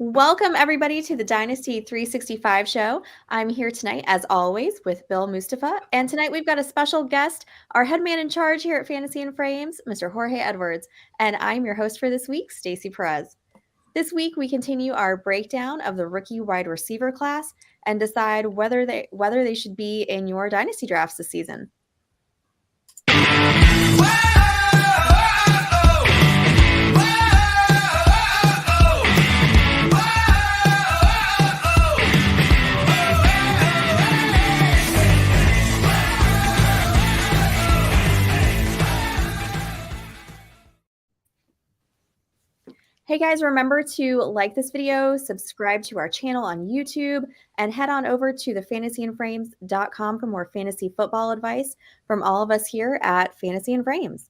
Welcome, everybody, to the Dynasty 365 show. I'm here tonight, as always, with Bill Mustafa. And tonight we've got a special guest, our head man in charge here at Fantasy and Frames, Mr. Jorge Edwards. And I'm your host for this week, Stacy Perez. This week, we continue our breakdown of the rookie wide receiver class and decide whether they should be in your Dynasty drafts this season. Hey guys, remember to like this video, subscribe to our channel on YouTube, and head on over to the fantasyandframes.com for more fantasy football advice from all of us here at Fantasy and Frames.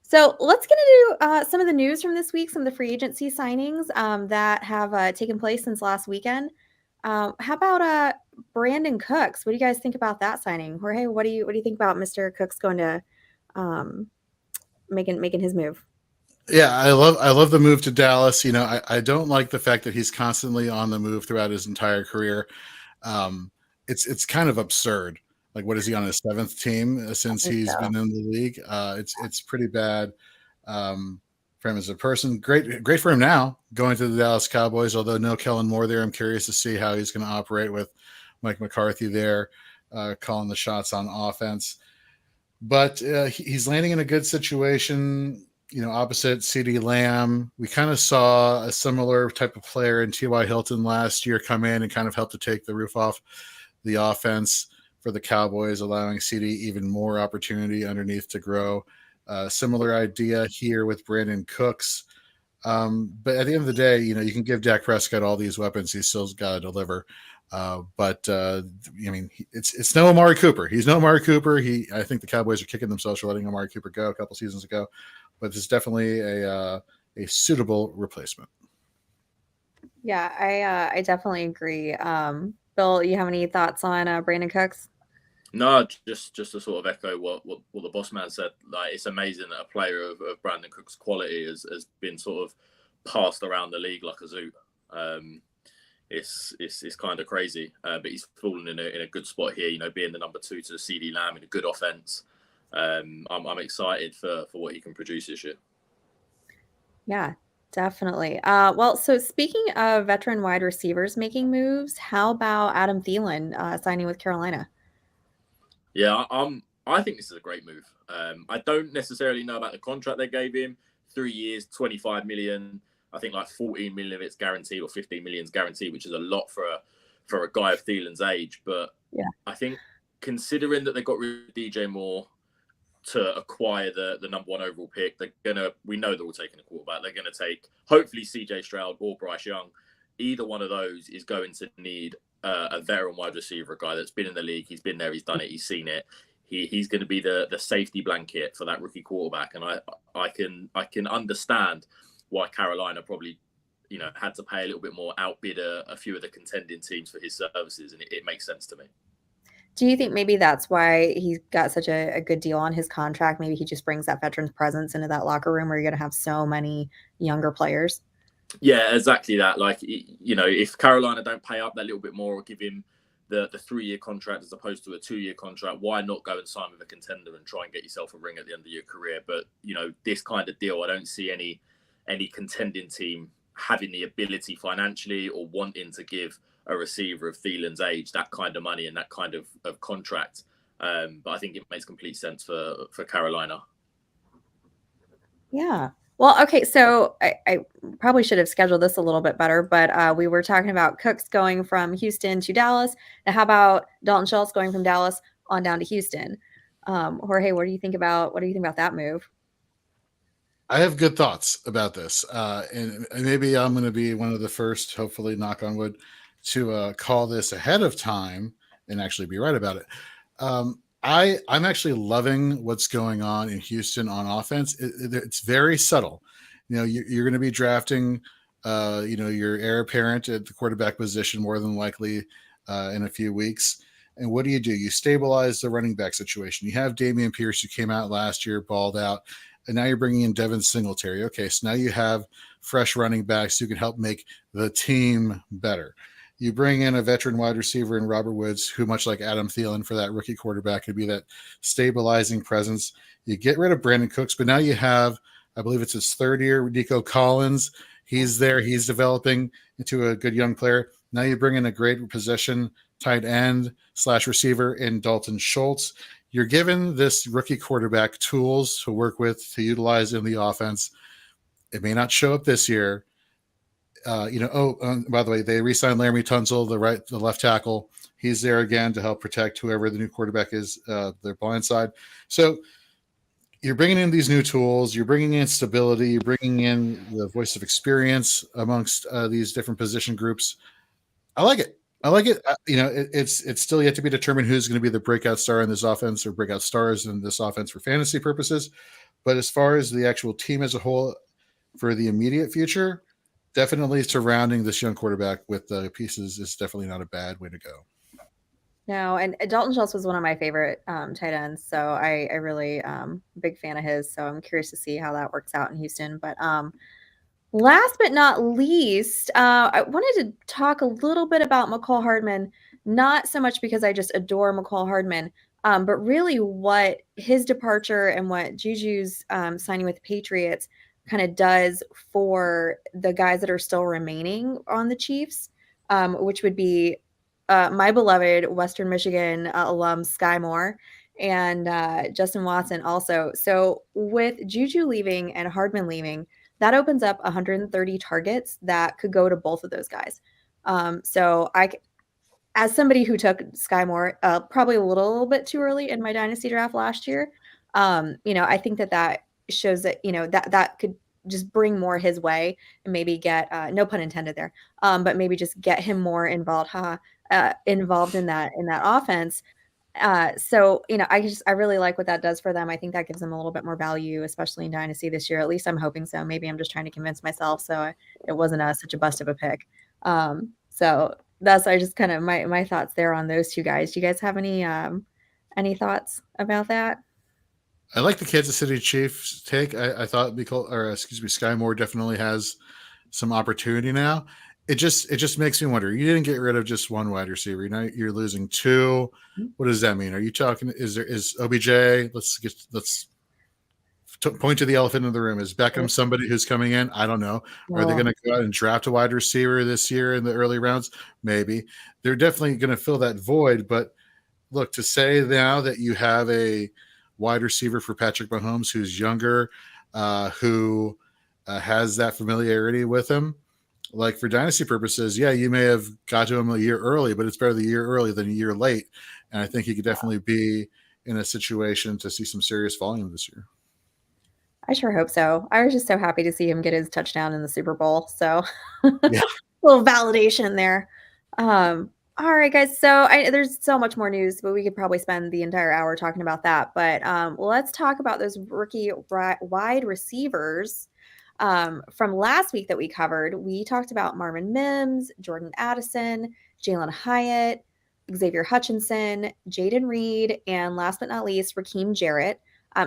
So let's get into some of the news from this week, some of the free agency signings that have taken place since last weekend. How about Brandon Cooks? What do you guys think about that signing? Jorge, what do you think about Mr. Cooks going to making his move? Yeah, I love the move to Dallas. I don't like the fact that he's constantly on the move throughout his entire career. It's kind of absurd. Like, what is he on his seventh team since he's been in the league? It's pretty bad for him as a person. Great for him now going to the Dallas Cowboys. Although no Kellen Moore there, I'm curious to see how he's going to operate with Mike McCarthy there, calling the shots on offense. But he's landing in a good situation. Opposite CeeDee Lamb. We kind of saw a similar type of player in T.Y. Hilton last year come in and kind of help to take the roof off the offense for the Cowboys, allowing CeeDee even more opportunity underneath to grow. Similar idea here with Brandon Cooks. But at the end of the day, you can give Dak Prescott all these weapons. He's still got to deliver. It's no Amari Cooper. He's no Amari Cooper. I think the Cowboys are kicking themselves for letting Amari Cooper go a couple seasons ago. But it's definitely a suitable replacement. Yeah, I definitely agree. Bill, you have any thoughts on Brandon Cooks? No, just to sort of echo what the boss man said. Like, it's amazing that a player of Brandon Cooks' quality has been sort of passed around the league like a zoo. It's kind of crazy, but he's fallen in a good spot here. Being the number 2 to CeeDee Lamb in a good offense. I'm excited for what he can produce this year. Yeah, definitely. So speaking of veteran wide receivers making moves, how about Adam Thielen signing with Carolina? Yeah, I think this is a great move. I don't necessarily know about the contract they gave him. 3 years, $25 million. I think like 14 million of it's guaranteed or 15 million is guaranteed, which is a lot for a guy of Thielen's age. But yeah, I think considering that they got rid of DJ Moore to acquire the number 1 overall pick, we know they're all taking a quarterback. They're going to take hopefully CJ Stroud or Bryce Young. Either one of those is going to need a veteran wide receiver, a guy that's been in the league. He's been there, he's done it, he's seen it. He's going to be the safety blanket for that rookie quarterback. And I can understand why Carolina probably had to pay a little bit more, outbid a few of the contending teams for his services, and it makes sense to me. Do you think maybe that's why he got such a good deal on his contract? Maybe he just brings that veteran's presence into that locker room where you're going to have so many younger players. Yeah, exactly that. Like, if Carolina don't pay up that little bit more or give him the 3-year contract as opposed to a 2-year contract, why not go and sign with a contender and try and get yourself a ring at the end of your career? But, this kind of deal, I don't see any contending team having the ability financially or wanting to give a receiver of Thielen's age that kind of money and that kind of contract. But I think it makes complete sense for Carolina. Yeah. Well, okay, so I probably should have scheduled this a little bit better, but we were talking about Cooks going from Houston to Dallas. Now, how about Dalton Schultz going from Dallas on down to Houston? Jorge, what do you think about that move? I have good thoughts about this, and maybe I'm going to be one of the first, hopefully, knock on wood, to call this ahead of time and actually be right about it. I'm actually loving what's going on in Houston on offense. It's very subtle. You're going to be drafting, your heir apparent at the quarterback position more than likely in a few weeks. And what do? You stabilize the running back situation. You have Dameon Pierce, who came out last year, balled out, and now you're bringing in Devin Singletary. Okay, so now you have fresh running backs who can help make the team better. You bring in a veteran wide receiver in Robert Woods, who, much like Adam Thielen for that rookie quarterback, could be that stabilizing presence. You get rid of Brandon Cooks, but now you have, I believe it's his third year, Nico Collins. He's there. He's developing into a good young player. Now you bring in a great possession tight end / receiver in Dalton Schultz. You're given this rookie quarterback tools to work with, to utilize in the offense. It may not show up this year. By the way, they re-signed Laramie Tunsil, the left tackle. He's there again to help protect whoever the new quarterback is, their blind side. So you're bringing in these new tools. You're bringing in stability. You're bringing in the voice of experience amongst these different position groups. I like it. It's still yet to be determined who's going to be the breakout star in this offense or breakout stars in this offense for fantasy purposes. But as far as the actual team as a whole for the immediate future, definitely surrounding this young quarterback with the pieces is definitely not a bad way to go. No, and Dalton Schultz was one of my favorite tight ends, so I really big fan of his. So I'm curious to see how that works out in Houston. But last but not least, I wanted to talk a little bit about McCall Hardman, not so much because I just adore McCall Hardman, but really what his departure and what Juju's signing with the Patriots kind of does for the guys that are still remaining on the Chiefs, which would be my beloved Western Michigan alum Sky Moore and Justin Watson also. So with Juju leaving and Hardman leaving, that opens up 130 targets that could go to both of those guys. So as somebody who took Sky Moore probably a little bit too early in my dynasty draft last year, I think that shows that, that could just bring more his way and maybe get, no pun intended there, but maybe just get him more involved in that offense. So, I really like what that does for them. I think that gives them a little bit more value, especially in Dynasty this year. At least I'm hoping so. Maybe I'm just trying to convince myself. So it wasn't such a bust of a pick. So that's just kind of my thoughts there on those two guys. Do you guys have any thoughts about that? I like the Kansas City Chiefs take. I thought Sky Moore definitely has some opportunity now. It just makes me wonder. You didn't get rid of just one wide receiver. You're losing two. What does that mean? Are you talking? Is OBJ? Let's point to the elephant in the room. Is Beckham somebody who's coming in? I don't know. Are they going to go out and draft a wide receiver this year in the early rounds? Maybe. They're definitely going to fill that void. But look, to say now that you have a wide receiver for Patrick Mahomes who's younger, who has that familiarity with him, like for dynasty purposes, yeah, you may have got to him a year early, but it's better the year early than a year late. And I think he could definitely be in a situation to see some serious volume this year. I sure hope so. I was just so happy to see him get his touchdown in the Super Bowl. So Yeah. little validation there. All right, guys. So there's so much more news, but we could probably spend the entire hour talking about that. But let's talk about those rookie wide receivers. From last week that we covered, we talked about Marvin Mims, Jordan Addison, Jalen Hyatt, Xavier Hutchinson, Jaden Reed, and last but not least, Raheem Jarrett.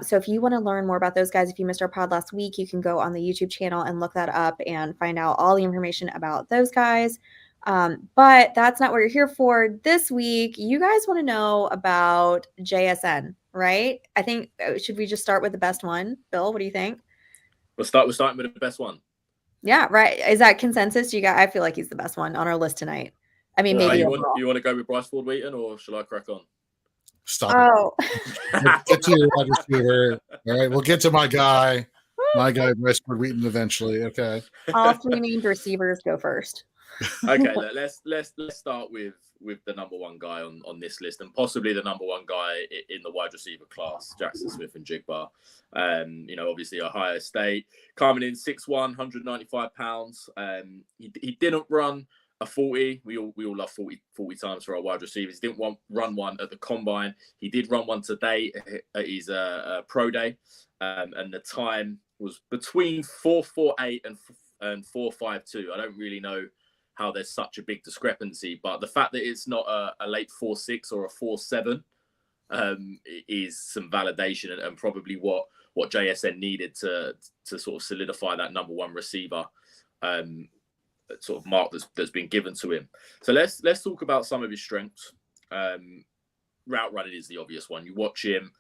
So if you want to learn more about those guys, if you missed our pod last week, you can go on the YouTube channel and look that up and find out all the information about those guys. But that's not what you're here for this week. You guys want to know about JSN, right? I think, should we just start with the best one? Bill, what do you think? We're starting with the best one. Yeah, right. Is that consensus? I feel like he's the best one on our list tonight. I mean, maybe you want to go with Bryce Ford Wheaton, or shall I crack on? Stop it. Get to your wide receiver. All right, we'll get to my guy, Bryce Ford Wheaton, eventually. Okay. All three named receivers go first. Okay, let's start with the number one guy on this list, and possibly the number one guy in the wide receiver class, Jackson Smith and Jigba. Obviously Ohio State, coming in 6'1", 195 pounds. He didn't run a 40. We all love 40 times for our wide receivers. He didn't run one at the combine. He did run one today at his pro day, and the time was between 4.48 and 4.52. I don't really know how there's such a big discrepancy, but the fact that it's not a late 4.6 or a 4.7 is some validation and probably what what JSN needed to sort of solidify that number one receiver sort of mark that's been given to him. So let's talk about some of his strengths. Route running is the obvious one. You watch him,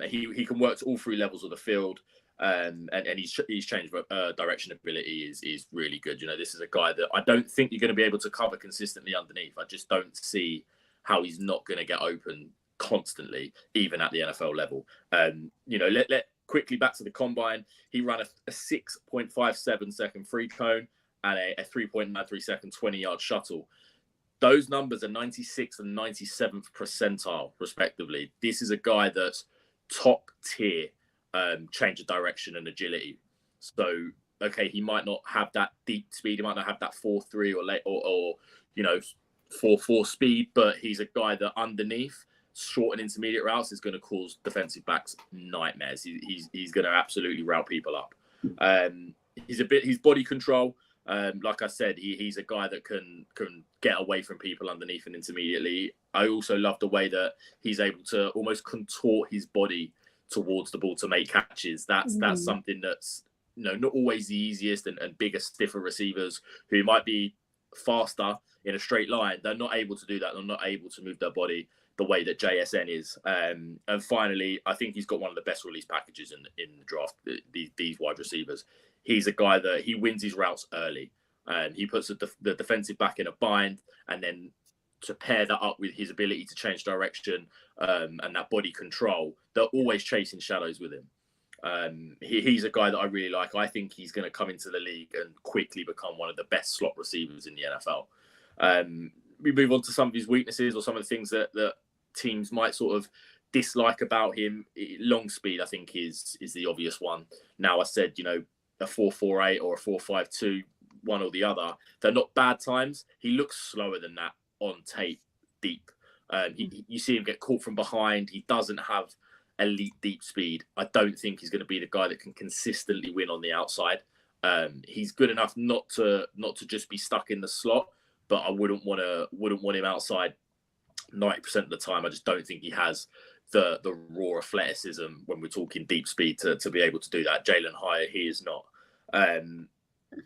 he can work to all three levels of the field. And his change direction ability is really good. This is a guy that I don't think you're going to be able to cover consistently underneath. I just don't see how he's not going to get open constantly, even at the NFL level. Let quickly back to the combine. He ran a 6.57 second free cone and a 3.93 second 20-yard shuttle. Those numbers are 96th and 97th percentile, respectively. This is a guy that's top tier change of direction and agility. So, okay, he might not have that deep speed. He might not have that 4.3 or 4.4 speed, but he's a guy that underneath short and intermediate routes is going to cause defensive backs nightmares. He's going to absolutely route people up. His body control. Like I said, he's a guy that can get away from people underneath and intermediately. I also love the way that he's able to almost contort his body towards the ball to make catches. That's something that's not always the easiest, and bigger, stiffer receivers who might be faster in a straight line, they're not able to do that. They're not able to move their body the way that JSN is. And finally, I think he's got one of the best release packages in the draft, these wide receivers. He's a guy that he wins his routes early, and he puts the defensive back in a bind, and then to pair that up with his ability to change direction and that body control, they're always chasing shadows with him. He's a guy that I really like. I think he's going to come into the league and quickly become one of the best slot receivers in the NFL. We move on to some of his weaknesses, or some of the things that teams might sort of dislike about him. Long speed, I think, is the obvious one. Now, I said, a 4.48 or a 4.52, one or the other, they're not bad times. He looks slower than that on tape deep. You see him get caught from behind. He doesn't have elite deep speed. I don't think he's going to be the guy that can consistently win on the outside. He's good enough not to just be stuck in the slot, but I wouldn't want him outside 90% of the time. I just don't think he has the raw athleticism when we're talking deep speed to be able to do that. Jalen Hyatt, he is not.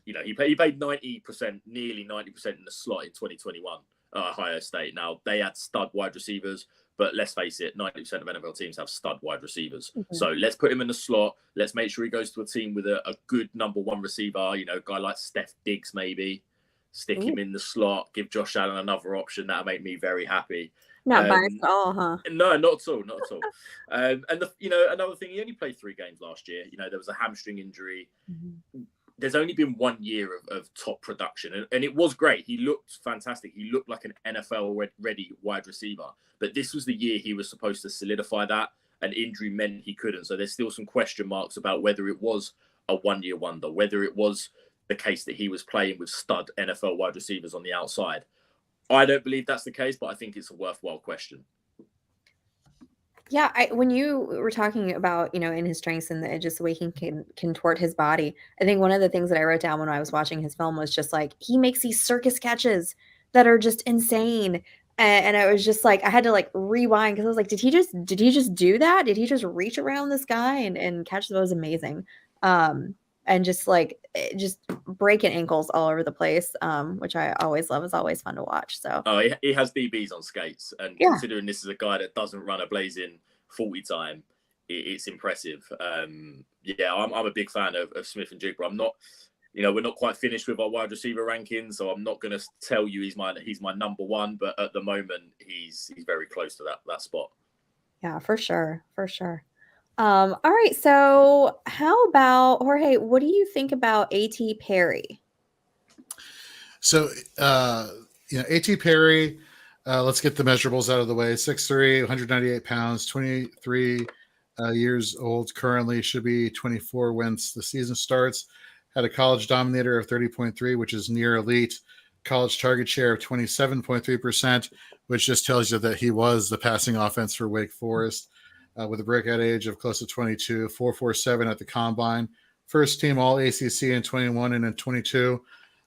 He played 90%, nearly 90% in the slot in 2021. Ohio State. Now, they had stud wide receivers, but let's face it, 90% of NFL teams have stud wide receivers. Mm-hmm. So let's put him in the slot. Let's make sure he goes to a team with a good number one receiver, a guy like Steph Diggs maybe. Stick him in the slot, give Josh Allen another option. That'll make me very happy. Not biased at all, huh? No, not at all. And another thing, he only played 3 games last year. There was a hamstring injury. Mm-hmm. There's only been 1 year of top production, and it was great. He looked fantastic. He looked like an NFL-ready wide receiver. But this was the year he was supposed to solidify that, and injury meant he couldn't. So there's still some question marks about whether it was a one-year wonder, whether it was the case that he was playing with stud NFL wide receivers on the outside. I don't believe that's the case, but I think it's a worthwhile question. Yeah, when you were talking about, in his strengths and just the way he can contort his body, I think one of the things that I wrote down when I was watching his film was just like, he makes these circus catches that are just insane. And I was just like, I had to like rewind, because I was like, did he just do that? Did he just reach around this guy and catch those? Amazing. And just breaking ankles all over the place, which I always love. Is always fun to watch. So he has DBs on skates, and considering this is a guy that doesn't run a blazing 40 time, it's impressive. I'm a big fan of Smith and Jigba. I'm not, we're not quite finished with our wide receiver rankings, so I'm not going to tell you he's my number one, but at the moment he's very close to that spot. Yeah, for sure. All right. So how about Jorge? What do you think about A.T. Perry? So, A.T. Perry, let's get the measurables out of the way. 6'3", 198 pounds, 23 years old currently, should be 24 once the season starts. Had a college dominator of 30.3, which is near elite. College target share of 27.3%, which just tells you that he was the passing offense for Wake Forest. With a breakout age of close to 22, 4.47 at the combine. First team all ACC in 21 and in 22.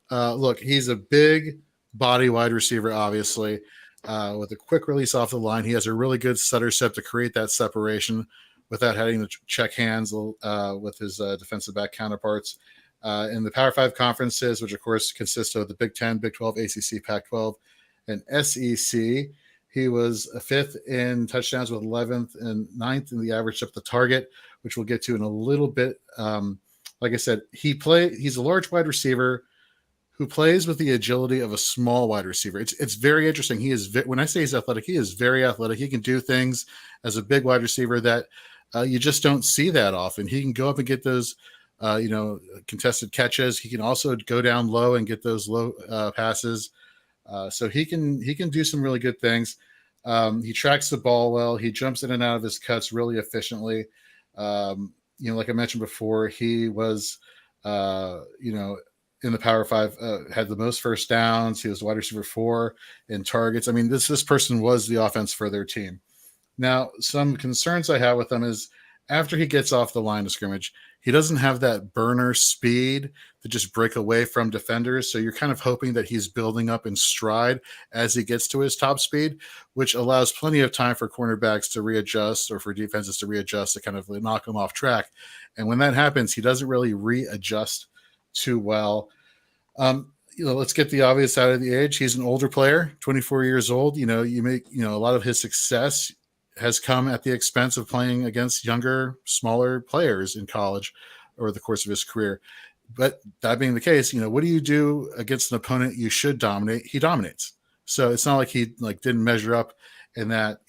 Look, he's a big body wide receiver, obviously, with a quick release off the line. He has a really good stutter step to create that separation without having to check hands with his defensive back counterparts. In the Power 5 conferences, which of course consist of the Big 10, Big 12, ACC, Pac-12, and SEC, he was a 5th in touchdowns with 11th and 9th in the average up the target, which we'll get to in a little bit. Like I said, he's a large wide receiver who plays with the agility of a small wide receiver. It's very interesting. When I say he's athletic, he is very athletic. He can do things as a big wide receiver that you just don't see that often. He can go up and get those, contested catches. He can also go down low and get those low passes. So he can do some really good things. He tracks the ball well. He jumps in and out of his cuts really efficiently. Like I mentioned before, he was, in the Power 5, had the most first downs. He was wide receiver 4 in targets. I mean, this person was the offense for their team. Now, some concerns I have with him is after he gets off the line of scrimmage, he doesn't have that burner speed to just break away from defenders. So you're kind of hoping that he's building up in stride as he gets to his top speed, which allows plenty of time for cornerbacks to readjust or for defenses to readjust to kind of knock him off track. And when that happens, he doesn't really readjust too well. Let's get the obvious out of the age. He's an older player, 24 years old. A lot of his success has come at the expense of playing against younger, smaller players in college over the course of his career. But that being the case, what do you do against an opponent you should dominate? He dominates. So it's not like he didn't measure up in that,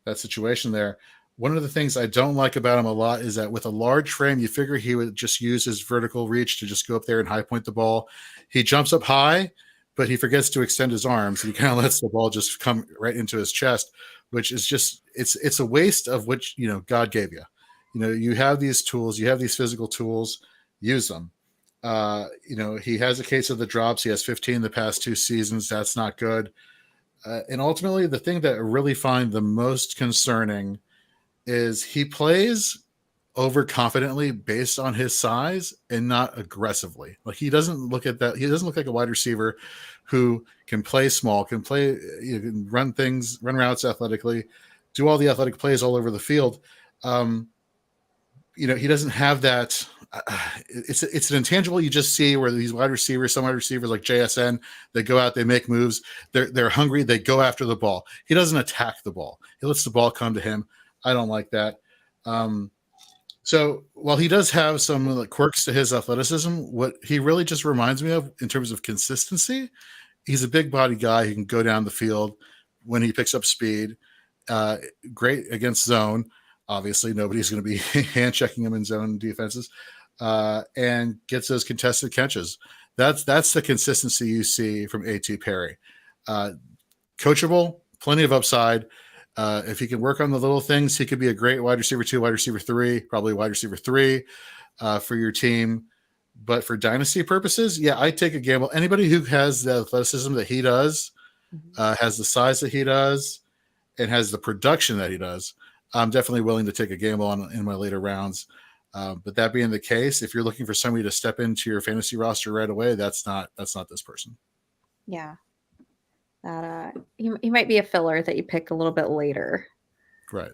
that situation there. One of the things I don't like about him a lot is that with a large frame, you figure he would just use his vertical reach to just go up there and high point the ball. He jumps up high, but he forgets to extend his arms. He kind of lets the ball just come right into his chest, which is just, it's a waste of which, God gave you. You have these tools, you have these physical tools, use them. He has a case of the drops. He has 15 the past 2 seasons. That's not good. And ultimately, the thing that I really find the most concerning is he plays overconfidently based on his size and not aggressively. Like he doesn't look like a wide receiver who can play small, can run routes athletically, do all the athletic plays all over the field. He doesn't have that. It's an intangible you just see where these some wide receivers like JSN, they go out, they make moves, they're hungry, they go after the ball. He doesn't attack the ball. He lets the ball come to him. I don't like that. So while he does have some quirks to his athleticism, what he really just reminds me of in terms of consistency, he's a big body guy. He can go down the field when he picks up speed. Great against zone. Obviously, nobody's going to be hand checking him in zone defenses, and gets those contested catches. That's the consistency you see from A.T. Perry. Coachable, plenty of upside. If he can work on the little things, he could be a great wide receiver 2, wide receiver 3, probably wide receiver 3 for your team. But for dynasty purposes, yeah, I take a gamble. Anybody who has the athleticism that he does, has the size that he does, and has the production that he does, I'm definitely willing to take a gamble on in my later rounds. But that being the case, if you're looking for somebody to step into your fantasy roster right away, that's not this person. Yeah. That he might be a filler that you pick a little bit later. Right.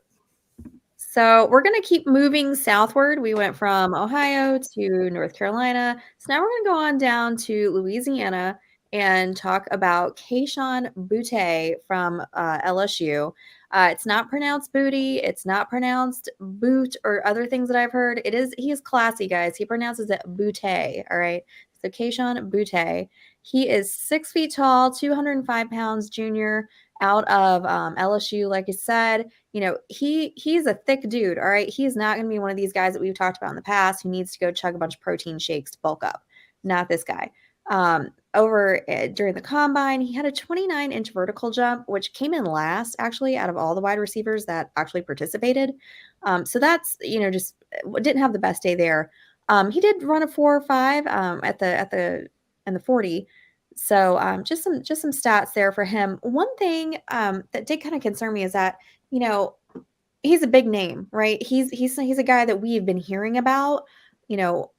So we're going to keep moving southward. We went from Ohio to North Carolina. So now we're going to go on down to Louisiana and talk about Kayshon Boutte from LSU. It's not pronounced booty. It's not pronounced boot or other things that I've heard. He is classy, guys. He pronounces it Boutte. All right. So Kayshon Boutte. He is 6 feet tall, 205 pounds, junior, out of LSU. Like I said, he's a thick dude. All right. He's not going to be one of these guys that we've talked about in the past who needs to go chug a bunch of protein shakes to bulk up. Not this guy. During the combine, he had a 29-inch vertical jump, which came in last actually out of all the wide receivers that actually participated. So that's, just didn't have the best day there. He did run a 4.5 in the 40. So just some stats there for him. One thing that did kind of concern me is that, he's a big name, right? He's a guy that we've been hearing about,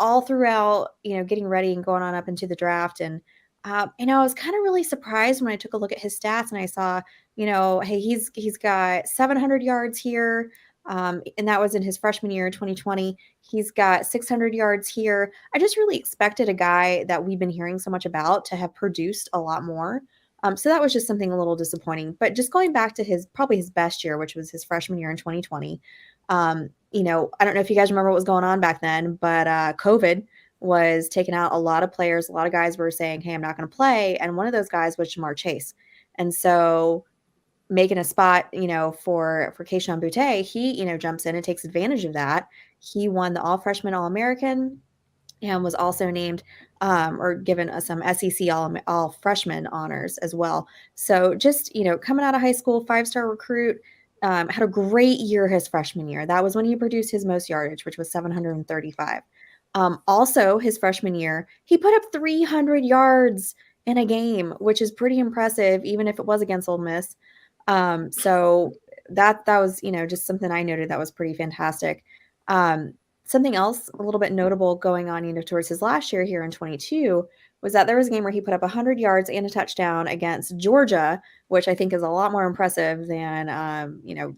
all throughout, getting ready and going on up into the draft. And, I was kind of really surprised when I took a look at his stats and I saw, hey, he's got 700 yards here, and that was in his freshman year in 2020. He's got 600 yards here. I just really expected a guy that we've been hearing so much about to have produced a lot more. So that was just something a little disappointing. But just going back to probably his best year, which was his freshman year in 2020. I don't know if you guys remember what was going on back then, but COVID was taking out a lot of players. A lot of guys were saying, hey, I'm not going to play. And one of those guys was Jamar Chase. And so making a spot, for Kayshon Boutte, he, jumps in and takes advantage of that. He won the all-freshman All-American and was also named or given some SEC all freshman honors as well. So just, coming out of high school, 5-star recruit, had a great year his freshman year. That was when he produced his most yardage, which was 735. Also, his freshman year, he put up 300 yards in a game, which is pretty impressive, even if it was against Ole Miss. So that was, just something I noted that was pretty fantastic. Something else a little bit notable going on, towards his last year here in 22 was that there was a game where he put up 100 yards and a touchdown against Georgia, which I think is a lot more impressive than,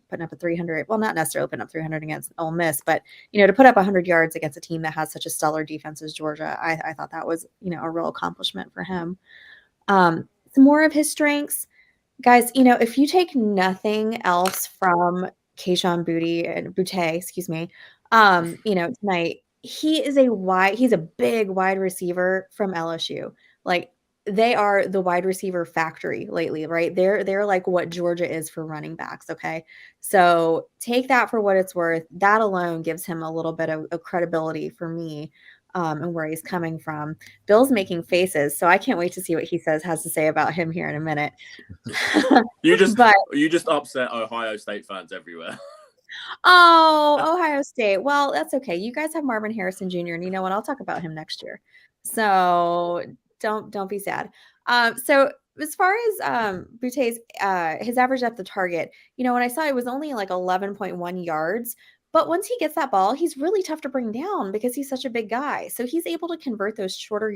putting up a 300. Well, not necessarily putting up 300 against Ole Miss, but, to put up 100 yards against a team that has such a stellar defense as Georgia, I thought that was, a real accomplishment for him. Some more of his strengths. Guys, if you take nothing else from Kayshon Boutte, excuse me, tonight, he's a big wide receiver from LSU. Like, they are the wide receiver factory lately, right? They're like what Georgia is for running backs, okay? So take that for what it's worth. That alone gives him a little bit of credibility for me, and where he's coming from. Bill's making faces, so I can't wait to see what he has to say about him here in a minute. You just upset Ohio State fans everywhere. Oh, Ohio State. Well, that's okay. You guys have Marvin Harrison Jr., and you know what? I'll talk about him next year. So don't be sad. So as far as Boutte's his average depth of target, when I saw it was only like 11.1 yards. But once he gets that ball, he's really tough to bring down because he's such a big guy. So he's able to convert those shorter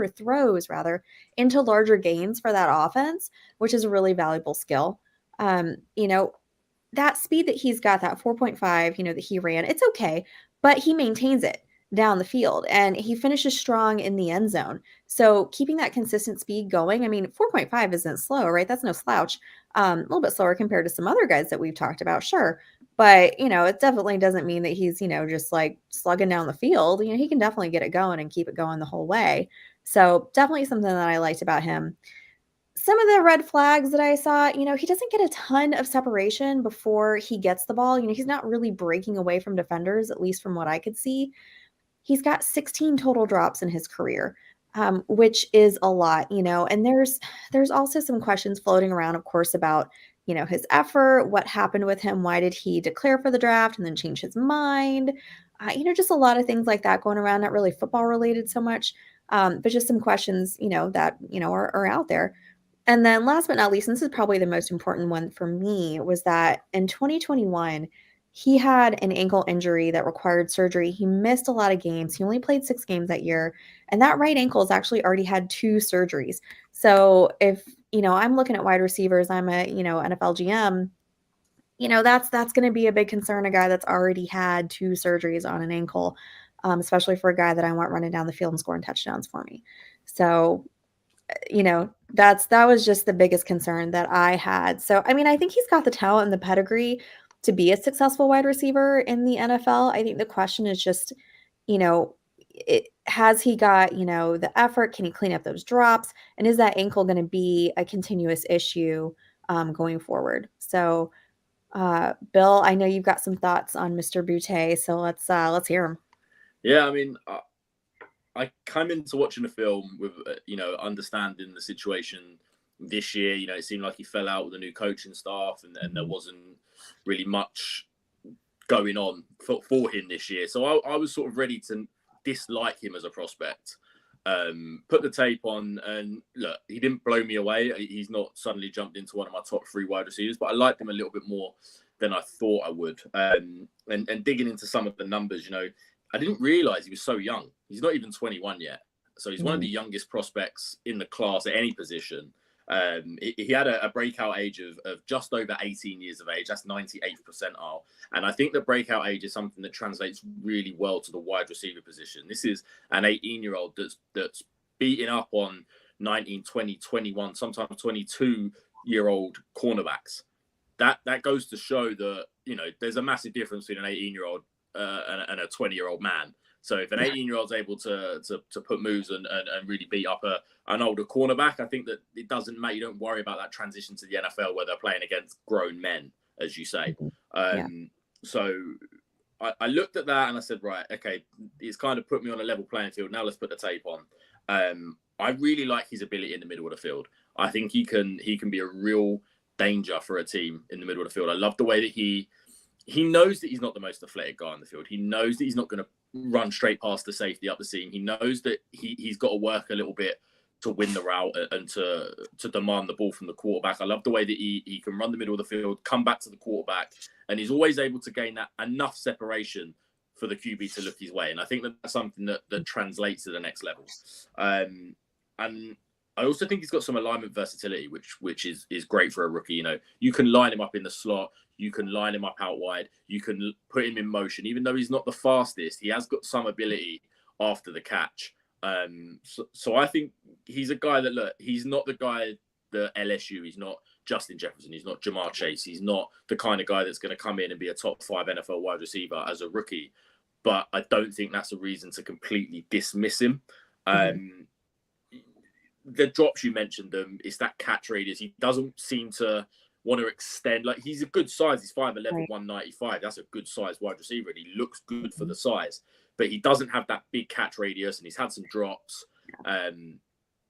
throws rather into larger gains for that offense, which is a really valuable skill. That speed that he's got, that 4.5, that he ran, it's okay, but he maintains it down the field and he finishes strong in the end zone. So keeping that consistent speed going, 4.5 isn't slow, right? That's no slouch. A little bit slower compared to some other guys that we've talked about, sure. But, it definitely doesn't mean that he's, just like slugging down the field. He can definitely get it going and keep it going the whole way. So definitely something that I liked about him. Some of the red flags that I saw, he doesn't get a ton of separation before he gets the ball. He's not really breaking away from defenders, at least from what I could see. He's got 16 total drops in his career, which is a lot, and there's also some questions floating around, of course, about, his effort, what happened with him, why did he declare for the draft and then change his mind? Just a lot of things like that going around, not really football related so much, but just some questions, that, are out there. And then last but not least, and this is probably the most important one for me, was that in 2021, he had an ankle injury that required surgery. He missed a lot of games. He only played 6 games that year. And that right ankle has actually already had 2 surgeries. So if, I'm looking at wide receivers, I'm a, NFL GM, that's going to be a big concern, a guy that's already had 2 surgeries on an ankle, especially for a guy that I want running down the field and scoring touchdowns for me. So that was just the biggest concern that I had. So, I think he's got the talent and the pedigree to be a successful wide receiver in the NFL. I think the question is just, has he got, the effort? Can he clean up those drops? And is that ankle going to be a continuous issue going forward? So, Bill, I know you've got some thoughts on Mr. Boutte, so let's hear him. Yeah, I came into watching the film with, understanding the situation this year. It seemed like he fell out with the new coaching staff and there wasn't really much going on for him this year. So I was sort of ready to dislike him as a prospect. Put the tape on and look, he didn't blow me away. He's not suddenly jumped into one of my top 3 wide receivers, but I liked him a little bit more than I thought I would. And digging into some of the numbers, I didn't realize he was so young. He's not even 21 yet. So he's one of the youngest prospects in the class at any position. He had a breakout age of just over 18 years of age. That's 98th percentile. And I think the breakout age is something that translates really well to the wide receiver position. This is an 18-year-old that's beating up on 19, 20, 21, sometimes 22-year-old cornerbacks. That goes to show that, there's a massive difference between an 18-year-old and a 20-year-old man. So if an 18-year-old's able to put moves and really beat up an older cornerback, I think that it doesn't matter. You don't worry about that transition to the NFL where they're playing against grown men, as you say. So I looked at that and I said, right, okay, it's kind of put me on a level playing field. Now let's put the tape on. I really like his ability in the middle of the field. I think he can be a real danger for a team in the middle of the field. I love the way that he knows that he's not the most athletic guy on the field. He knows that he's not going to run straight past the safety up the seam. He knows that he's got to work a little bit to win the route and to demand the ball from the quarterback. I love the way that he can run the middle of the field, come back to the quarterback, and he's always able to gain that enough separation for the QB to look his way. And I think that's something that translates to the next level. And I also think he's got some alignment versatility, which is great for a rookie. You can line him up in the slot. You can line him up out wide. You can put him in motion. Even though he's not the fastest, he has got some ability after the catch. So I think he's a guy that, look, he's not the guy that LSU. He's not Justin Jefferson. He's not Jamar Chase. He's not the kind of guy that's going to come in and be a top 5 NFL wide receiver as a rookie. But I don't think that's a reason to completely dismiss him. The drops you mentioned, it's that catch radius. He doesn't seem to want to extend. Like, he's a good size. He's 5'11", 195. That's a good size wide receiver, and he looks good for the size. But he doesn't have that big catch radius, and he's had some drops.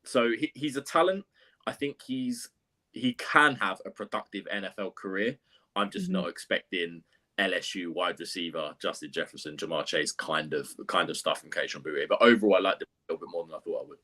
So he's a talent. I think he can have a productive NFL career. I'm just not expecting LSU wide receiver Justin Jefferson, Jamar Chase kind of stuff from Kayshon Boutte. But overall, I liked it a little bit more than I thought I would.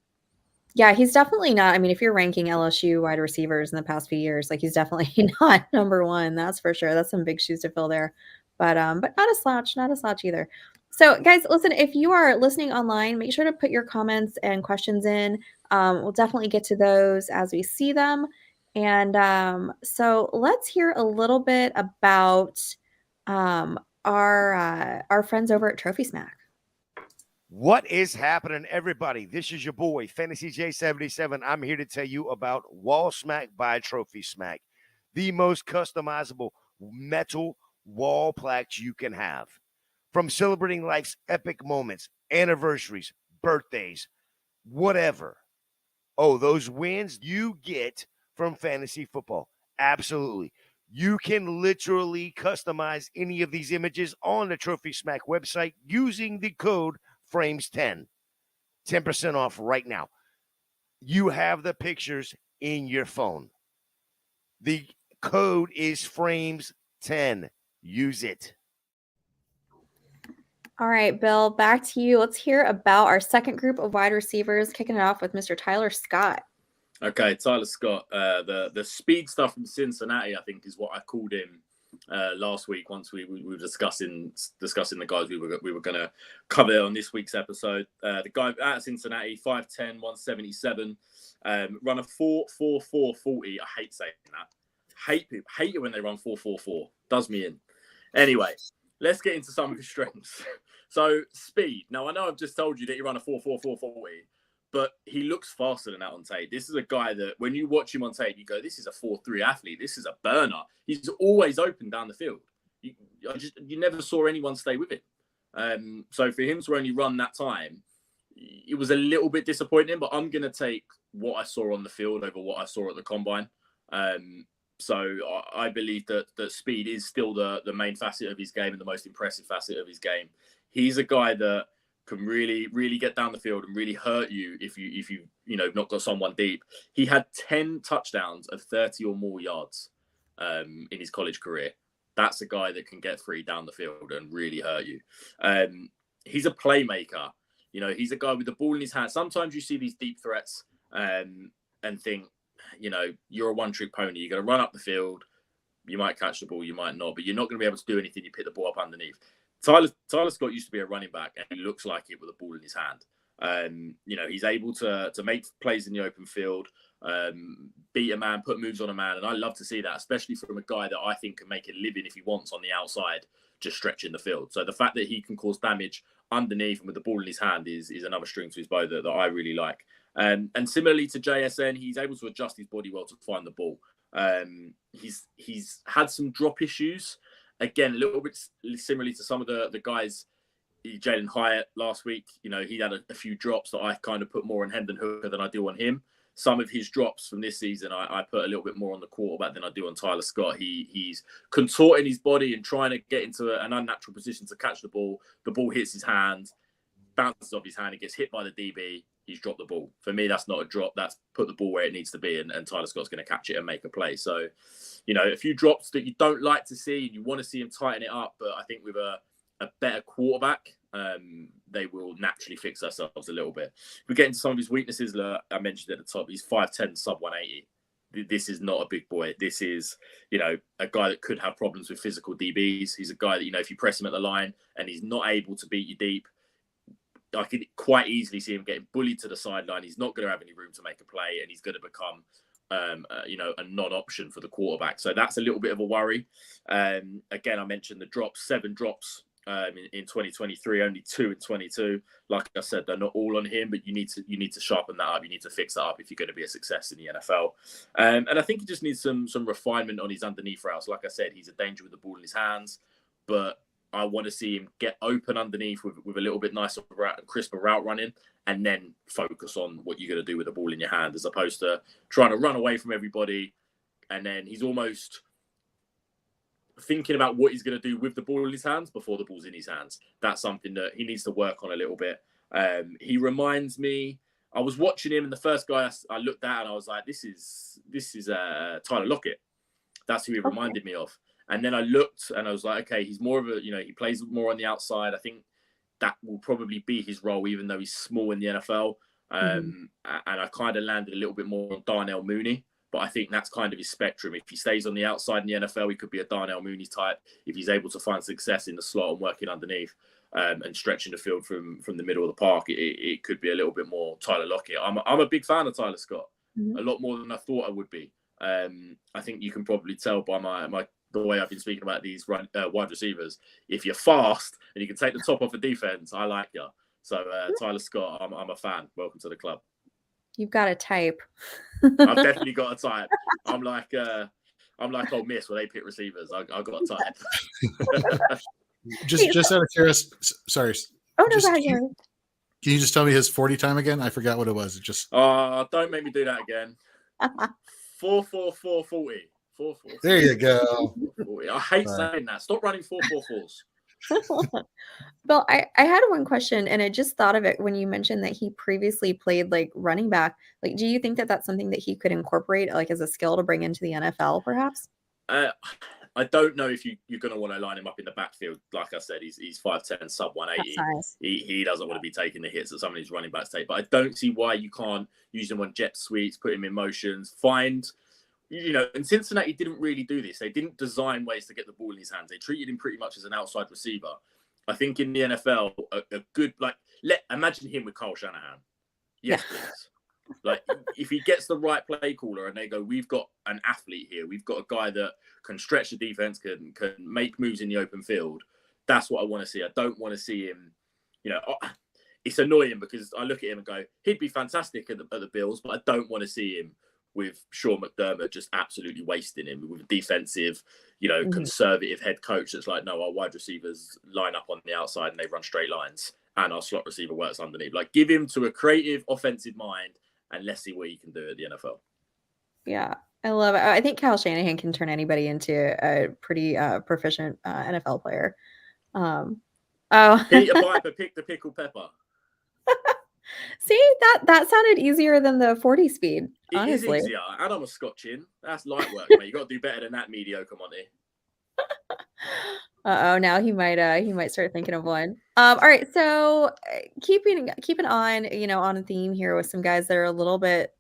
Yeah, he's definitely not. I mean, if you're ranking LSU wide receivers in the past few years, like, he's definitely not number one. That's for sure. That's some big shoes to fill there. But not a slouch either. So, guys, listen, if you are listening online, make sure to put your comments and questions in. We'll definitely get to those as we see them. And so let's hear a little bit about our friends over at Trophy Smack. What is happening, everybody? This is your boy, Fantasy J77. I'm here to tell you about Wall Smack by Trophy Smack, the most customizable metal wall plaques you can have. From celebrating life's epic moments, anniversaries, birthdays, whatever. Oh, those wins you get from fantasy football. Absolutely. You can literally customize any of these images on the Trophy Smack website using the code Frames10. 10% off right now. You have the pictures in your phone. The code is Frames10. Use it. All right, Bill, back to you. Let's hear about our second group of wide receivers, kicking it off with Mr. Tyler Scott. Okay, Tyler Scott, the speed stuff from Cincinnati, I think, is what I called him last week. Once we were discussing the guys we were going to cover on this week's episode. The guy at Cincinnati, 5'10", 177, run a 4.44 40. I hate saying that. Hate it when they run 4.44. Does me in. Anyway, let's get into some of his strengths. So, speed. Now, I know I've just told you that he ran a 4.44 40. But he looks faster than that on tape. This is a guy that when you watch him on tape, you go, this is a 4.3 athlete. This is a burner. He's always open down the field. You never saw anyone stay with him. So for him to only run that time, it was a little bit disappointing, but I'm going to take what I saw on the field over what I saw at the combine. So I believe that speed is still the main facet of his game and the most impressive facet of his game. He's a guy that can really, really get down the field and really hurt you if you not got someone deep. He had 10 touchdowns of 30 or more yards in his college career. That's a guy that can get free down the field and really hurt you. He's a playmaker. He's a guy with the ball in his hand. Sometimes you see these deep threats and think, you're a one-trick pony. You're going to run up the field. You might catch the ball, you might not, but you're not going to be able to do anything. You pick the ball up underneath. Tyler Scott used to be a running back, and he looks like it with a ball in his hand. He's able to make plays in the open field. beat a man, put moves on a man. And I love to see that, especially from a guy that I think can make a living if he wants on the outside, just stretching the field. So the fact that he can cause damage underneath and with the ball in his hand is another string to his bow that I really like. And similarly to JSN, he's able to adjust his body well to find the ball. He's had some drop issues. Again, a little bit similarly to some of the guys, Jalen Hyatt last week. He had a few drops that I kind of put more on Hendon Hooker than I do on him. Some of his drops from this season, I put a little bit more on the quarterback than I do on Tyler Scott. He's contorting his body and trying to get into an unnatural position to catch the ball. The ball hits his hand, bounces off his hand, it gets hit by the DB. He's dropped the ball. For me, that's not a drop. That's put the ball where it needs to be, and Tyler Scott's going to catch it and make a play. So, a few drops that you don't like to see, and you want to see him tighten it up. But I think with a better quarterback, they will naturally fix themselves a little bit. If we get into some of his weaknesses, I mentioned at the top, he's 5'10", sub 180. This is not a big boy. This is, a guy that could have problems with physical DBs. He's a guy that, if you press him at the line and he's not able to beat you deep, I could quite easily see him getting bullied to the sideline. He's not going to have any room to make a play, and he's going to become, a non-option for the quarterback. So that's a little bit of a worry. Again, I mentioned the drops, 7 drops in 2023, only 2 in 22. Like I said, they're not all on him, but you need to sharpen that up. You need to fix that up if you're going to be a success in the NFL. And I think he just needs some refinement on his underneath routes. Like I said, he's a danger with the ball in his hands, but I want to see him get open underneath with a little bit nicer route and crisper route running, and then focus on what you're going to do with the ball in your hand, as opposed to trying to run away from everybody. And then he's almost thinking about what he's going to do with the ball in his hands before the ball's in his hands. That's something that he needs to work on a little bit. He reminds me, I was watching him, and the first guy I looked at and I was like, this is Tyler Lockett. That's who he reminded me of. And then I looked and I was like, okay, he's more of a, he plays more on the outside. I think that will probably be his role, even though he's small in the NFL. And I kind of landed a little bit more on Darnell Mooney, but I think that's kind of his spectrum. If he stays on the outside in the NFL, he could be a Darnell Mooney type. If he's able to find success in the slot and working underneath and stretching the field from the middle of the park, it could be a little bit more Tyler Lockett. I'm a big fan of Tyler Scott, a lot more than I thought I would be. I think you can probably tell by the way I've been speaking about these wide receivers. If you're fast and you can take the top off the defense, I like you. So Tyler Scott, I'm a fan. Welcome to the club. You've got a type. I've definitely got a type. I'm like Ole Miss where they pick receivers. I got a type. just out of curiosity, sorry. Oh no, can you just tell me his 40 time again? I forgot what it was. It just don't make me do that again. 4.44.40. 4.44. There you go. I hate saying that. Stop running 4.44s. Well, I had one question, and I just thought of it when you mentioned that he previously played like running back. Like, do you think that that's something that he could incorporate like as a skill to bring into the NFL, perhaps? I don't know if you're going to want to line him up in the backfield. Like I said, he's 5'10", sub 180. Nice. He doesn't want to be taking the hits that some of these running backs take. But I don't see why you can't use him on jet sweeps, put him in motions, find. And Cincinnati didn't really do this. They didn't design ways to get the ball in his hands. They treated him pretty much as an outside receiver. I think in the NFL, a good, imagine him with Kyle Shanahan. Yes, please. Like, if he gets the right play caller and they go, we've got an athlete here. We've got a guy that can stretch the defense, can make moves in the open field. That's what I want to see. I don't want to see him, it's annoying because I look at him and go, he'd be fantastic at the Bills, but I don't want to see him with Sean McDermott just absolutely wasting him with a defensive, conservative head coach that's like, no, our wide receivers line up on the outside and they run straight lines and our slot receiver works underneath. Like, give him to a creative offensive mind and let's see what he can do at the NFL. Yeah, I love it. I think Kyle Shanahan can turn anybody into a pretty proficient NFL player. Eat a viper, pick the pickled pepper. See, that sounded easier than the 40 speed. Honestly. It is easier. And I'm a Scotchin. That's light work, mate. You got to do better than that mediocre Monty. Now he might start thinking of one. All right, so keeping on, on a theme here with some guys that are a little bit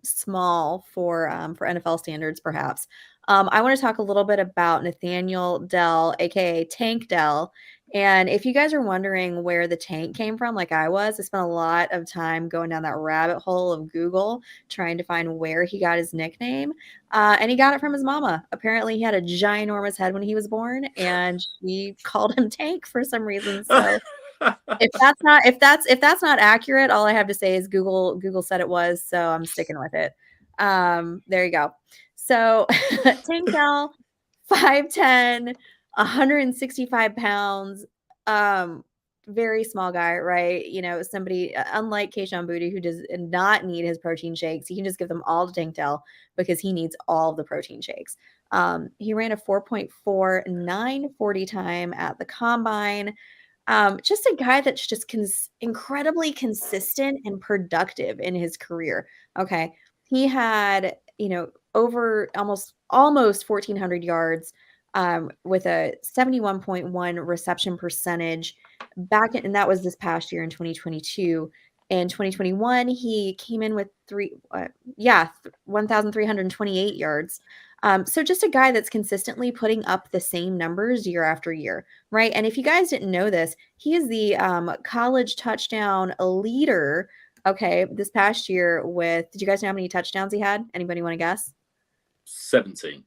small for NFL standards, perhaps. I want to talk a little bit about Nathaniel Dell, aka Tank Dell. And if you guys are wondering where the tank came from, like I spent a lot of time going down that rabbit hole of Google trying to find where he got his nickname. And he got it from his mama. Apparently, he had a ginormous head when he was born, and she called him Tank for some reason. So if that's not accurate, all I have to say is Google said it was, so I'm sticking with it. There you go. So Tank Dell, 5'10", 165 pounds, very small guy, right? You know, somebody unlike Keishon Boutte, who does not need his protein shakes. He can just give them all to Tank Dell because he needs all of the protein shakes. He ran a 4.49 40 time at the combine. Just a guy that's just incredibly consistent and productive in his career. Okay. He had, over almost 1,400 yards with a 71.1 reception percentage and that was this past year in 2022. In 2021, he came in with 1,328 yards. So just a guy that's consistently putting up the same numbers year after year, right? And if you guys didn't know this, he is the college touchdown leader. Okay, this past year did you guys know how many touchdowns he had? Anybody want to guess? 17.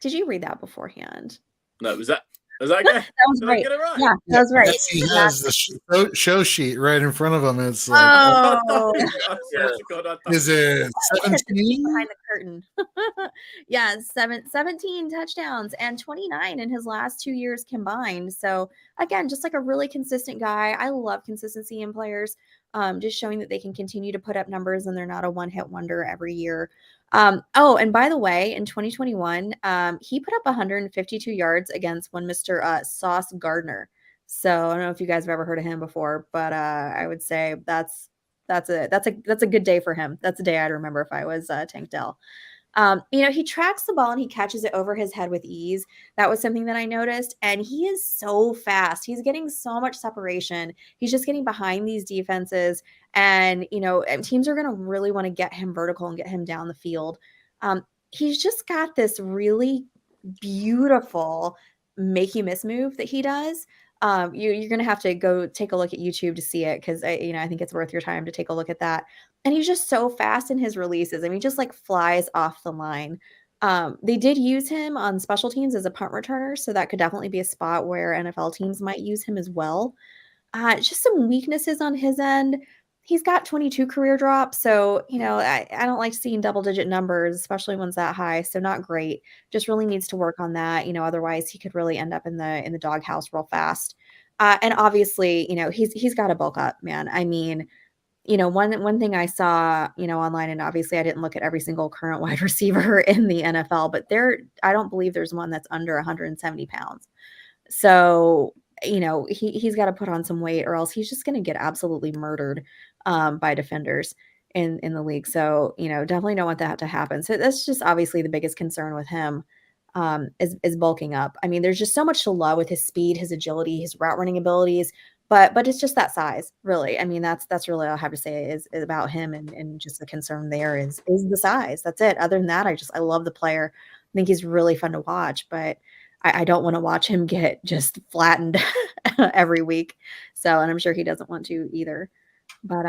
Did you read that beforehand? No, was that good? That was right. Right? Yeah, that was right. Yes, he has the show sheet right in front of him. It's like, oh, is it 17? behind the curtain? Yeah, 17 touchdowns and 29 in his last 2 years combined. So again, just like a really consistent guy. I love consistency in players. Just showing that they can continue to put up numbers and they're not a one-hit wonder every year. And by the way, in 2021, he put up 152 yards against one Mr. Sauce Gardner. So I don't know if you guys have ever heard of him before, but I would say that's a good day for him. That's a day I'd remember if I was Tank Dell. He tracks the ball and he catches it over his head with ease. That was something that I noticed. And he is so fast. He's getting so much separation. He's just getting behind these defenses. And teams are going to really want to get him vertical and get him down the field. He's just got this really beautiful make you miss move that he does. You're going to have to go take a look at YouTube to see it because I think it's worth your time to take a look at that. And he's just so fast in his releases. I mean, just like flies off the line. They did use him on special teams as a punt returner, so that could definitely be a spot where NFL teams might use him as well. Just some weaknesses on his end. He's got 22 career drops, so I don't like seeing double-digit numbers, especially ones that high. So not great. Just really needs to work on that. Otherwise he could really end up in the doghouse real fast. And obviously, he's got to bulk up, man. I mean, one thing I saw, online, and obviously I didn't look at every single current wide receiver in the NFL, but I don't believe there's one that's under 170 pounds. So, he's got to put on some weight or else he's just going to get absolutely murdered by defenders in the league. So, definitely don't want that to happen. So that's just obviously the biggest concern with him is bulking up. I mean, there's just so much to love with his speed, his agility, his route running abilities. But it's just that size, really. I mean, that's really all I have to say is about him, and just the concern there is the size. That's it. Other than that, I love the player. I think he's really fun to watch, but I don't want to watch him get just flattened every week. So, and I'm sure he doesn't want to either. But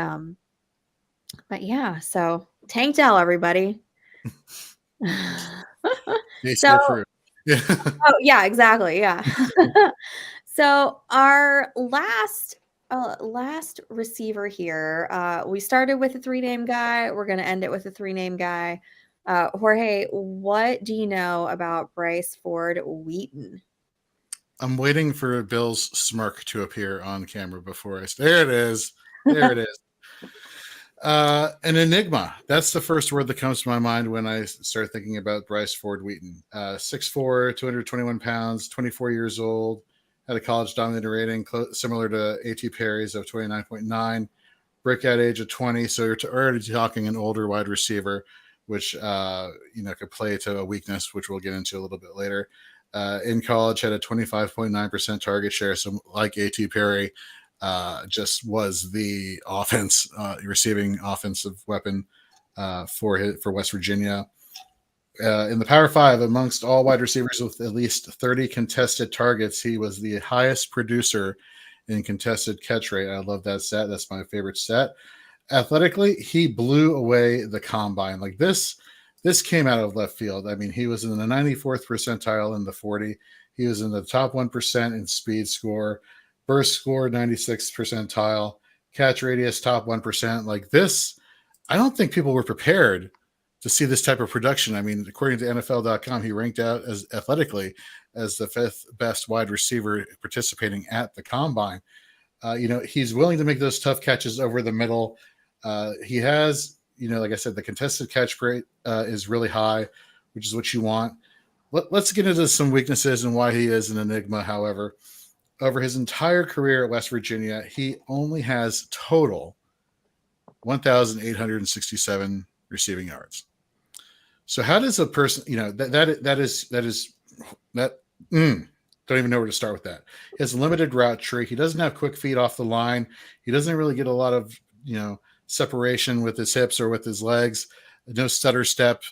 yeah. So Tank Dell, everybody. So, oh yeah, exactly. Yeah. So our last receiver here, we started with a 3-name guy. We're going to end it with a 3-name guy. Jorge, what do you know about Bryce Ford Wheaton? I'm waiting for Bill's smirk to appear on camera before there it is. There it is. An enigma. That's the first word that comes to my mind when I start thinking about Bryce Ford Wheaton. 6'4", 221 pounds, 24 years old. Had a college dominator rating similar to A.T. Perry's of 29.9. Breakout age of 20. So you're already talking an older wide receiver, which could play to a weakness, which we'll get into a little bit later. In college, had a 25.9% target share. So like A.T. Perry, just was the receiving offensive weapon for West Virginia. In the Power 5, amongst all wide receivers with at least 30 contested targets, he was the highest producer in contested catch rate. I love that stat. That's my favorite stat. Athletically, he blew away the combine. Like this came out of left field. I mean, he was in the 94th percentile in the 40. He was in the top 1% in speed score, burst score 96th percentile, catch radius top 1%. Like this, I don't think people were prepared to see this type of production. I mean, according to NFL.com, he ranked out as athletically as the 5th best wide receiver participating at the combine. He's willing to make those tough catches over the middle. He has, like I said, the contested catch rate is really high, which is what you want. Let's get into some weaknesses and why he is an enigma. However, over his entire career at West Virginia, he only has total 1,867 receiving yards. So how does a person, don't even know where to start with that. He has a limited route tree. He doesn't have quick feet off the line. He doesn't really get a lot of, separation with his hips or with his legs. No stutter step,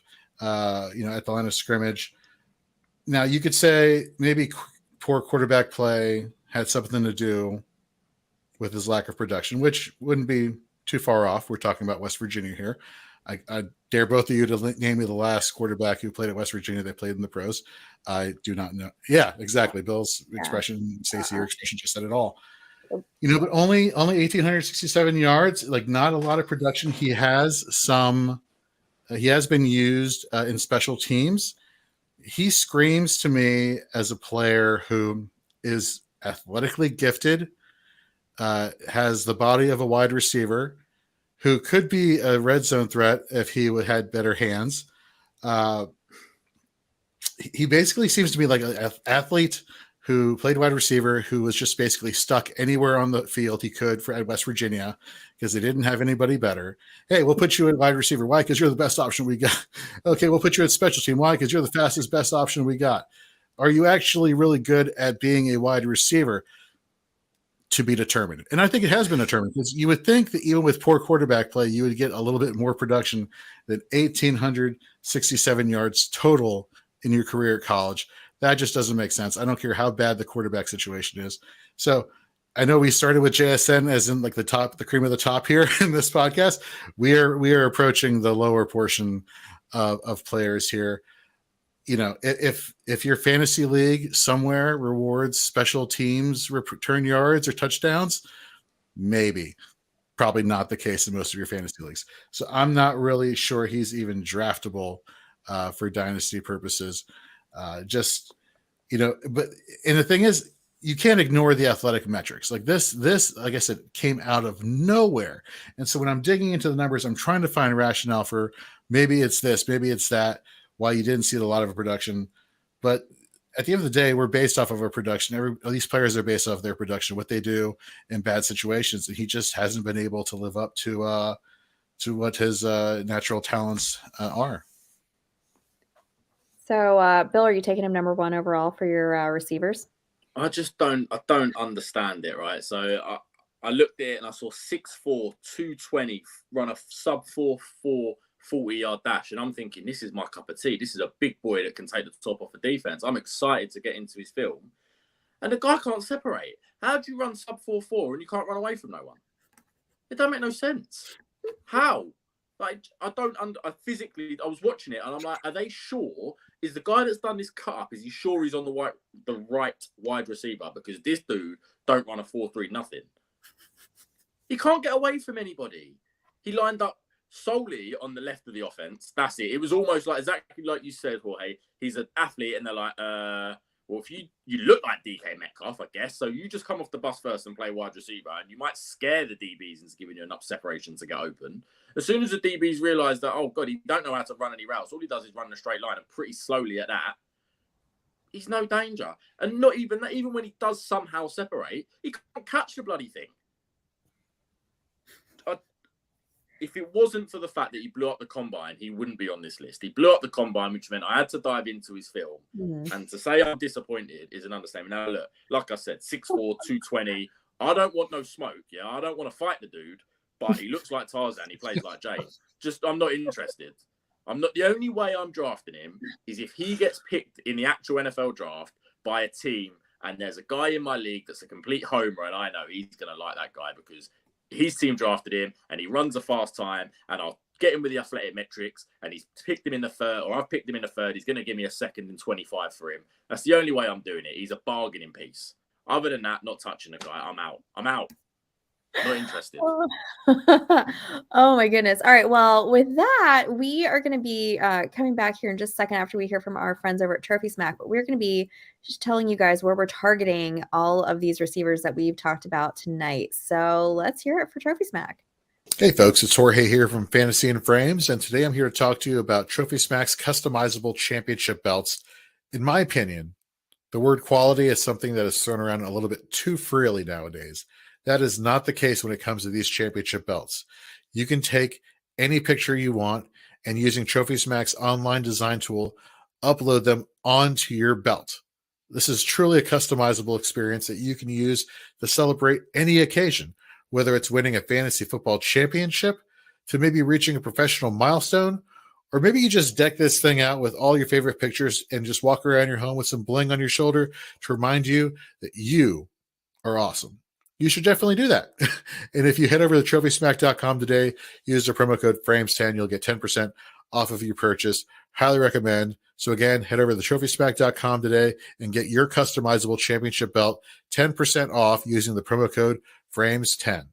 at the line of scrimmage. Now you could say maybe poor quarterback play had something to do with his lack of production, which wouldn't be too far off. We're talking about West Virginia here. I dare both of you to name me the last quarterback who played at West Virginia that played in the pros. I do not know. Yeah, exactly. Bill's expression, Stacy, your expression just said it all. But only 1,867 yards, like not a lot of production. He has been used in special teams. He screams to me as a player who is athletically gifted, has the body of a wide receiver, who could be a red zone threat if he had better hands. He basically seems to be like an athlete who played wide receiver, who was just basically stuck anywhere on the field he could at West Virginia because they didn't have anybody better. Hey, we'll put you at wide receiver. Why? Because you're the best option we got. Okay, we'll put you at special team. Why? Because you're the fastest, best option we got. Are you actually really good at being a wide receiver? To be determined. And I think it has been determined, because you would think that even with poor quarterback play, you would get a little bit more production than 1,867 yards total in your career at college. That just doesn't make sense. I don't care how bad the quarterback situation is. So I know we started with JSN as in like the cream of the top here in this podcast. We are approaching the lower portion of players here. If your fantasy league somewhere rewards special teams return yards or touchdowns, probably not the case in most of your fantasy leagues. So I'm not really sure he's even draftable for dynasty purposes. But the thing is, you can't ignore the athletic metrics. Like this, like I said, came out of nowhere. And so when I'm digging into the numbers, I'm trying to find rationale for maybe it's this, maybe it's that, why you didn't see a lot of a production. But at the end of the day, we're based off of our production. These players are based off their production, what they do in bad situations. And he just hasn't been able to live up to what his natural talents are. So, Bill, are you taking him number 1 overall for your receivers? I don't understand it, right? So I looked at it and I saw 6'4", 220, run a sub 4.4 40-yard dash, and I'm thinking, this is my cup of tea. This is a big boy that can take the top off the defense. I'm excited to get into his film. And the guy can't separate. How do you run sub 4.4 and you can't run away from no one? It don't make no sense. How? Like, I was watching it and I'm like, are they sure? Is the guy that's done this cut up, is he sure he's on the right wide receiver? Because this dude don't run a 4.3 nothing. He can't get away from anybody. He lined up solely on the left of the offense. That's it. It was almost like exactly like you said, Jorge. He's an athlete, and they're like, well, if you look like DK Metcalf, I guess. So you just come off the bus first and play wide receiver, and you might scare the DBs into giving you enough separation to get open. As soon as the DBs realise that, oh God, he don't know how to run any routes. All he does is run a straight line, and pretty slowly at that, he's no danger. And not even that. Even when he does somehow separate, he can't catch the bloody thing. If it wasn't for the fact that he blew up the combine, he wouldn't be on this list. He blew up the combine, which meant I had to dive into his film. Mm-hmm. And to say I'm disappointed is an understatement. Now, look, like I said, 6'4", 220. I don't want no smoke. Yeah, I don't want to fight the dude, but he looks like Tarzan. He plays like Jane. I'm not interested. The only way I'm drafting him is if he gets picked in the actual NFL draft by a team and there's a guy in my league that's a complete homer and I know he's going to like that guy because his team drafted him and he runs a fast time and I'll get him with the athletic metrics and he's picked him in the third or I've picked him in the third. He's going to give me a 2nd and 25 for him. That's the only way I'm doing it. He's a bargaining piece. Other than that, not touching the guy. I'm out. Not interested. Oh my goodness. All right. Well, with that, we are going to be coming back here in just a second after we hear from our friends over at Trophy Smack. But we're going to be just telling you guys where we're targeting all of these receivers that we've talked about tonight. So let's hear it for Trophy Smack. Hey folks, it's Jorge here from Fantasy and Frames, and today I'm here to talk to you about Trophy Smack's customizable championship belts. In my opinion, the word quality is something that is thrown around a little bit too freely nowadays. That is not the case when it comes to these championship belts. You can take any picture you want and using Trophy Smack's online design tool, upload them onto your belt. This is truly a customizable experience that you can use to celebrate any occasion, whether it's winning a fantasy football championship, to maybe reaching a professional milestone, or maybe you just deck this thing out with all your favorite pictures and just walk around your home with some bling on your shoulder to remind you that you are awesome. You should definitely do that. And if you head over to TrophySmack.com today, use the promo code FRAMES10, you'll get 10% off of your purchase. Highly recommend. So again, head over to TrophySmack.com today and get your customizable championship belt 10% off using the promo code FRAMES10.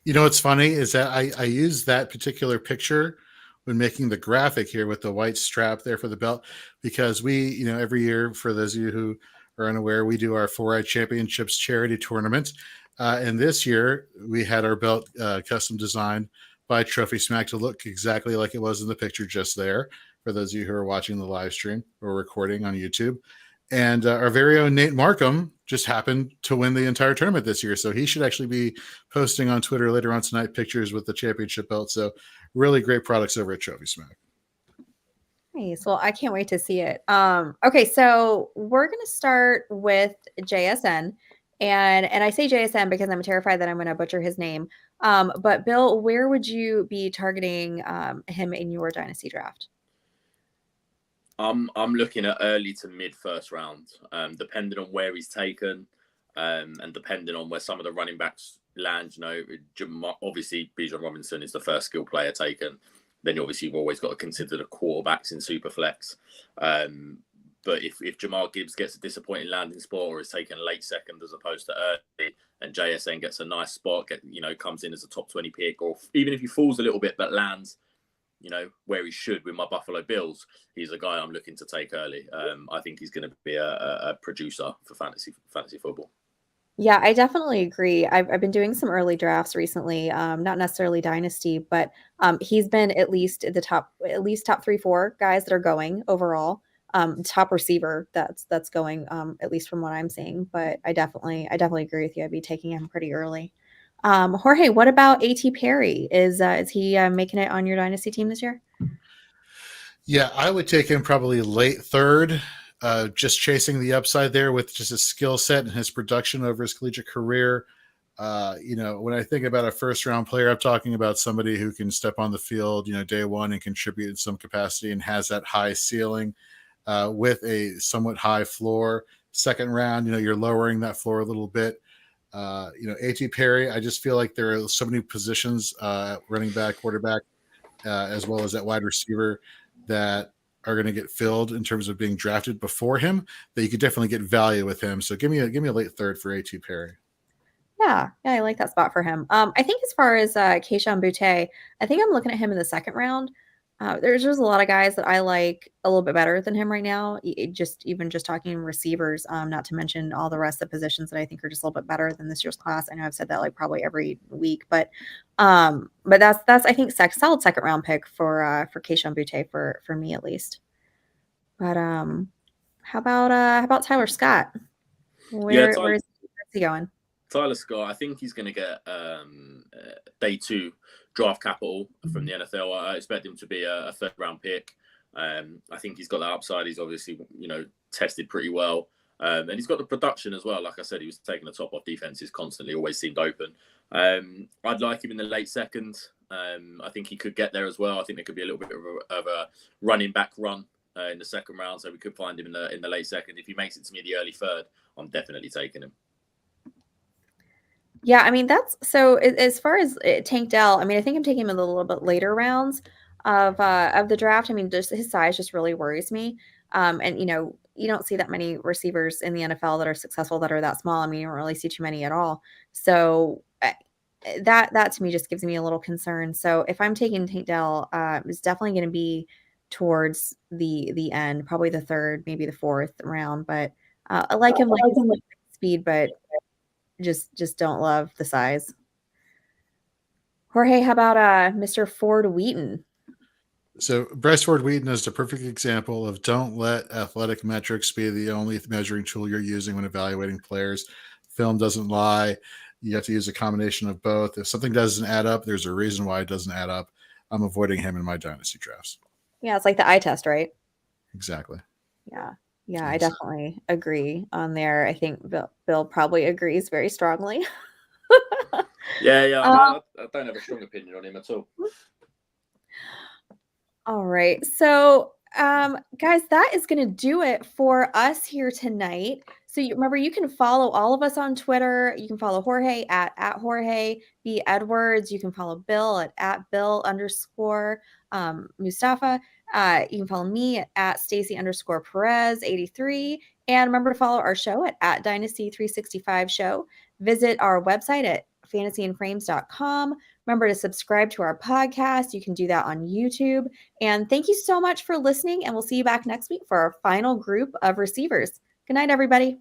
You know what's funny is that I used that particular picture when making the graphic here with the white strap there for the belt because we, every year, for those of you who are unaware, we do our 4i Championships charity tournament. And this year, we had our belt custom designed by Trophy Smack to look exactly like it was in the picture just there, for those of you who are watching the live stream or recording on YouTube. And our very own Nate Markham just happened to win the entire tournament this year. So he should actually be posting on Twitter later on tonight pictures with the championship belt. So really great products over at Trophy Smack. Nice. Well, I can't wait to see it. Okay, so we're going to start with JSN. And I say JSN because I'm terrified that I'm going to butcher his name. But Bill, where would you be targeting him in your dynasty draft? I'm looking at early to mid first round, depending on where he's taken, and depending on where some of the running backs land. Obviously, Bijan Robinson is the first skill player taken. Then obviously you've always got to consider the quarterbacks in Superflex. But if Jamal Gibbs gets a disappointing landing spot or is taken late second as opposed to early, and JSN gets a nice spot, comes in as a top 20 pick, or even if he falls a little bit but lands, where he should with my Buffalo Bills, he's a guy I'm looking to take early. I think he's going to be a producer for fantasy football. Yeah, I definitely agree. I've been doing some early drafts recently, not necessarily dynasty, but he's been at least top 3-4 guys that are going overall. Top receiver that's going, at least from what I'm seeing. But I definitely agree with you. I'd be taking him pretty early. Jorge, what about A.T. Perry? Is he making it on your dynasty team this year? Yeah, I would take him probably late third. Just chasing the upside there with just his skill set and his production over his collegiate career. When I think about a first round player, I'm talking about somebody who can step on the field, day one and contribute in some capacity and has that high ceiling with a somewhat high floor. Second round, you're lowering that floor a little bit. A.T. Perry, I just feel like there are so many positions, running back, quarterback, as well as that wide receiver that are going to get filled in terms of being drafted before him, that you could definitely get value with him. So give me a late third for A.T. Perry. Yeah, I like that spot for him. I think as far as Kayshon Boutte, I think I'm looking at him in the second round. There's just a lot of guys that I like a little bit better than him right now. Even just talking receivers, not to mention all the rest of the positions that I think are just a little bit better than this year's class. I know I've said that like probably every week, but that's I think solid second round pick for Kayshon Boutte for me at least. But how about Tyler Scott? Where's he going? Tyler Scott, I think he's going to get day 2 draft capital from the NFL. I expect him to be a third round pick. I think he's got the upside. He's obviously, tested pretty well. And he's got the production as well. Like I said, he was taking the top off defenses constantly, always seemed open. I'd like him in the late second. I think he could get there as well. I think there could be a little bit of a running back run in the second round, so we could find him in the late second. If he makes it to me in the early third, I'm definitely taking him. Yeah, I mean, that's so as far as Tank Dell, I mean, I think I'm taking him in a little bit later rounds of the draft. I mean, just his size just really worries me. And you don't see that many receivers in the NFL that are successful that are that small. I mean, you don't really see too many at all. So that to me just gives me a little concern. So if I'm taking Tank Dell, it's definitely going to be towards the end, probably the third, maybe the fourth round. But I like him like his speed, but just don't love the size. Jorge, how about Mr. Ford Wheaton? So Bryce Ford Wheaton is the perfect example of don't let athletic metrics be the only measuring tool you're using when evaluating players. Film doesn't lie. You have to use a combination of both. If something doesn't add up, there's a reason why it doesn't add up. I'm avoiding him in my dynasty drafts. Yeah, it's like the eye test, right? Exactly. Yeah, I definitely agree on there. I think Bill probably agrees very strongly. Yeah. I don't have a strong opinion on him at all. All right. So, guys, that is going to do it for us here tonight. So remember, you can follow all of us on Twitter. You can follow Jorge at Jorge B. Edwards. You can follow Bill at Bill _ Mustafa. You can follow me at Stacy _ Perez 83. And remember to follow our show at Dynasty 365 Show. Visit our website at fantasyandframes.com. Remember to subscribe to our podcast. You can do that on YouTube. And thank you so much for listening. And we'll see you back next week for our final group of receivers. Good night, everybody.